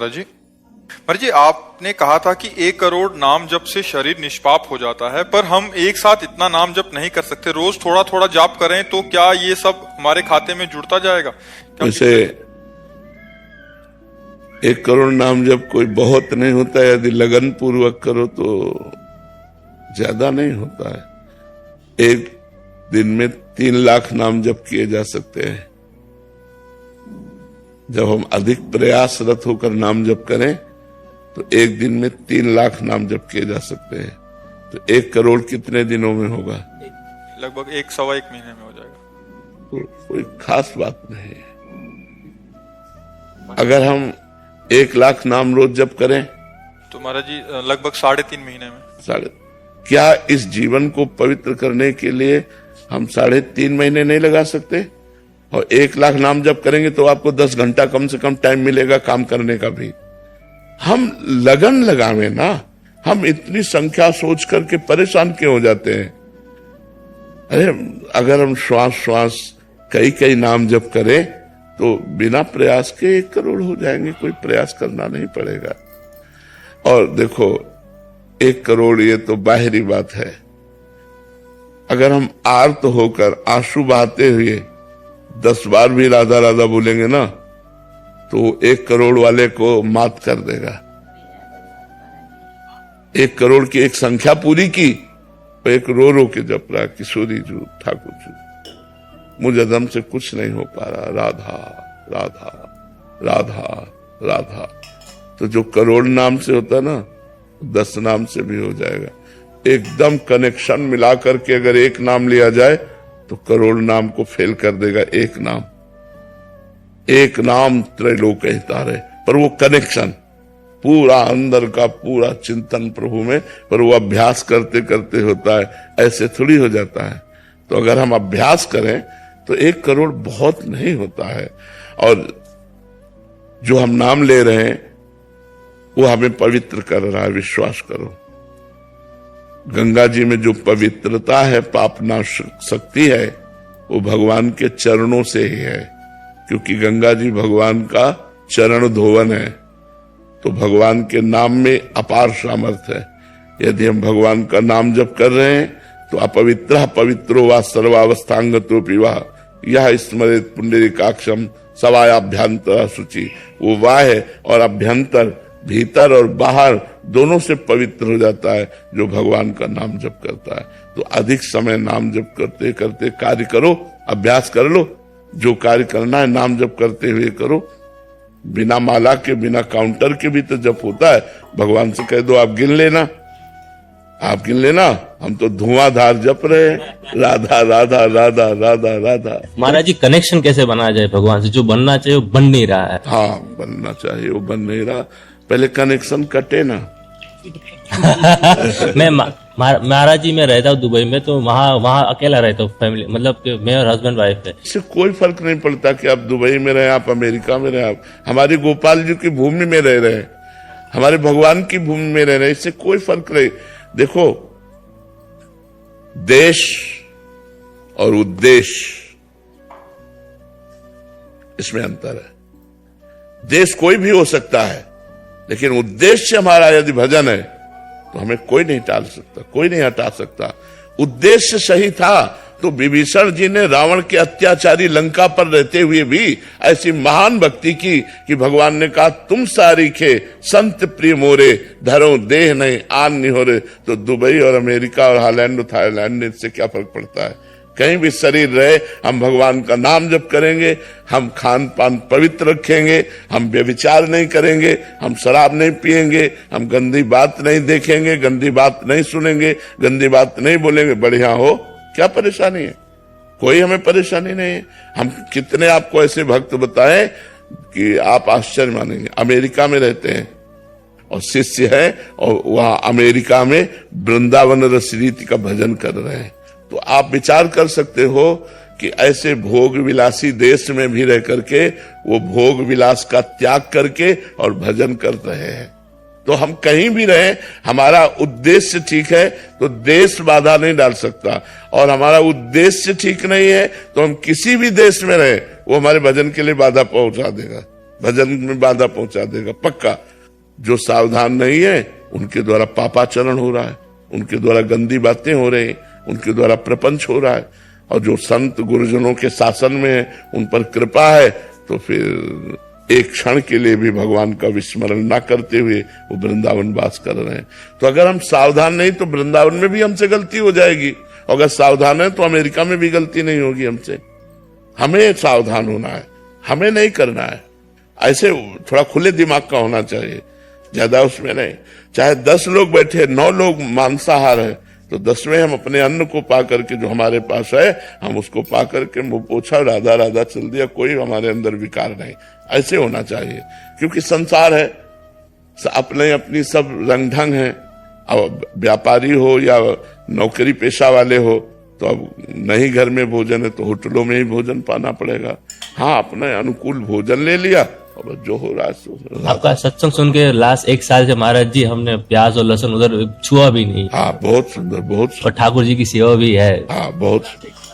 जी जी, आपने कहा था कि 1 करोड़ नाम जप से शरीर निष्पाप हो जाता है, पर हम एक साथ इतना नाम जप नहीं कर सकते। रोज थोड़ा थोड़ा जाप करें तो क्या ये सब हमारे खाते में जुड़ता जाएगा? वैसे 1 करोड़ नाम जप कोई बहुत नहीं होता है, यदि लगन पूर्वक करो तो ज्यादा नहीं होता है। एक दिन में 3 लाख नाम जप किए जा सकते हैं। जब हम अधिक प्रयासरत होकर नाम जप करें तो एक दिन में 3 लाख नाम जप किए जा सकते हैं। तो 1 करोड़ कितने दिनों में होगा? लगभग 1-1.25 महीने में हो जाएगा। तो कोई खास बात नहीं है। अगर हम 1 लाख नाम रोज जप करें तो महाराज जी लगभग 3.5 महीने में। क्या इस जीवन को पवित्र करने के लिए हम 3.5 महीने नहीं लगा सकते? और 1 लाख नाम जप करेंगे तो आपको 10 घंटा कम से कम टाइम मिलेगा काम करने का भी। हम लगन लगावे ना, हम इतनी संख्या सोच करके परेशान क्यों हो जाते हैं? अरे अगर हम श्वास श्वास कई नाम जप करें तो बिना प्रयास के 1 करोड़ हो जाएंगे। कोई प्रयास करना नहीं पड़ेगा। और देखो 1 करोड़ ये तो बाहरी बात है। अगर हम आर्त होकर आंसू बहाते हुए 10 बार भी राधा राधा बोलेंगे ना तो 1 करोड़ वाले को मात कर देगा। 1 करोड़ की एक संख्या पूरी की, एक रो के जप रहा, किशोरी जू ठाकुर जू, मुझे दम से कुछ नहीं हो पा रहा, राधा राधा राधा राधा। तो जो करोड़ नाम से होता ना 10 नाम से भी हो जाएगा। एकदम कनेक्शन मिला करके अगर एक नाम लिया जाए तो करोड़ नाम को फेल कर देगा। एक नाम त्रैलोक हितारे, पर वो कनेक्शन पूरा अंदर का पूरा चिंतन प्रभु में, पर वो अभ्यास करते करते होता है, ऐसे थोड़ी हो जाता है। तो अगर हम अभ्यास करें तो 1 करोड़ बहुत नहीं होता है। और जो हम नाम ले रहे हैं वो हमें पवित्र कर रहा है, विश्वास करो। गंगा जी में जो पवित्रता है, पापनाश शक्ति है, वो भगवान के चरणों से ही है, क्योंकि गंगा जी भगवान का चरण धोवन है। तो भगवान के नाम में अपार सामर्थ्य है। यदि हम भगवान का नाम जप कर रहे हैं तो अपवित्र पवित्रो वा सर्वावस्थांगतो पिवा यह स्मरित पुंडरीकाक्षम सवायाभ्यंतर शुचि। वो वाह है और अभ्यंतर, भीतर और बाहर दोनों से पवित्र हो जाता है जो भगवान का नाम जप करता है। तो अधिक समय नाम जप करते करते कार्य करो, अभ्यास कर लो। जो कार्य करना है नाम जप करते हुए करो। बिना माला के, बिना काउंटर के भी तो जप होता है। भगवान से कह दो आप गिन लेना, आप गिन लेना, हम तो धुआंधार जप रहे हैं, राधा राधा राधा राधा राधा। महाराज जी कनेक्शन कैसे बनाया जाए भगवान से? जो बनना चाहिए वो बन नहीं रहा है। हाँ, बनना चाहिए वो बन नहीं रहा। पहले कनेक्शन कटे ना। मैं महाराज जी मैं रहता हूँ दुबई में, तो वहाँ अकेला रहता हूँ, फैमिली मतलब कि मैं और हस्बैंड वाइफ है। इससे कोई फर्क नहीं पड़ता कि आप दुबई में रहे, आप अमेरिका में रहे, आप हमारे गोपाल जी की भूमि में रह रहे हैं, हमारे भगवान की भूमि में रह रहे हैं, इससे कोई फर्क नहीं। देखो, देश और उद्देश्य इसमें अंतर है। देश कोई भी हो सकता है, लेकिन उद्देश्य हमारा यदि भजन है तो हमें कोई नहीं टाल सकता, कोई नहीं हटा सकता। उद्देश्य सही था तो विभीषण जी ने रावण के अत्याचारी लंका पर रहते हुए भी ऐसी महान भक्ति की कि भगवान ने कहा तुम सारीखे संत प्रिय मोरे, धरो देह नहीं आन निहोरे। तो दुबई और अमेरिका और हॉलैंड और थाईलैंड, इससे क्या फर्क पड़ता है? कहीं भी शरीर रहे, हम भगवान का नाम जप करेंगे, हम खान पान पवित्र रखेंगे, हम व्यभिचार नहीं करेंगे, हम शराब नहीं पिएंगे, हम गंदी बात नहीं देखेंगे, गंदी बात नहीं सुनेंगे, गंदी बात नहीं बोलेंगे। बढ़िया हो, क्या परेशानी है? कोई हमें परेशानी नहीं है। हम कितने आपको ऐसे भक्त बताएं कि आप आश्चर्य मानेंगे। अमेरिका में रहते हैं और शिष्य है, और वहां अमेरिका में वृंदावन रस रीति का भजन कर रहे हैं। तो आप विचार कर सकते हो कि ऐसे भोग विलासी देश में भी रह करके वो भोग विलास का त्याग करके और भजन कर रहे हैं। तो हम कहीं भी रहे, हमारा उद्देश्य ठीक है तो देश बाधा नहीं डाल सकता, और हमारा उद्देश्य ठीक नहीं है तो हम किसी भी देश में रहे वो हमारे भजन के लिए बाधा पहुंचा देगा। भजन में बाधा पहुंचा देगा पक्का। जो सावधान नहीं है उनके द्वारा पापाचरण हो रहा है, उनके द्वारा गंदी बातें हो रही, उनके द्वारा प्रपंच हो रहा है। और जो संत गुरुजनों के शासन में है, उन पर कृपा है, तो फिर एक क्षण के लिए भी भगवान का विस्मरण ना करते हुए वो वृंदावन वास कर रहे हैं। तो अगर हम सावधान नहीं तो वृंदावन में भी हमसे गलती हो जाएगी, और अगर सावधान है तो अमेरिका में भी गलती नहीं होगी हमसे। हमें सावधान होना है, हमें नहीं करना है। ऐसे थोड़ा खुले दिमाग का होना चाहिए, ज्यादा उसमें नहीं। चाहे 10 लोग बैठे, 9 लोग मांसाहार है, तो 10वें हम अपने अन्न को पा करके, जो हमारे पास है, हम उसको पा करके मुंह पोछा, राधा राधा चल दिया, कोई हमारे अंदर विकार नहीं। ऐसे होना चाहिए, क्योंकि संसार है, अपने अपनी सब रंग ढंग है। अब व्यापारी हो या नौकरी पेशा वाले हो, तो अब नहीं घर में भोजन है तो होटलों में ही भोजन पाना पड़ेगा। हाँ, अपने अनुकूल भोजन ले लिया और जो हो रहा है सो हो रहा है। आपका सत्संग सुन के लास्ट 1 साल से महाराज जी हमने प्याज और लहसुन उधर छुआ भी नहीं। हाँ, बहुत सुंदर, बहुत सुंदर। और ठाकुर जी की सेवा भी है। हाँ, बहुत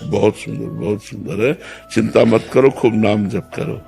बहुत सुंदर, बहुत सुंदर है। चिंता मत करो, खूब नाम जप करो।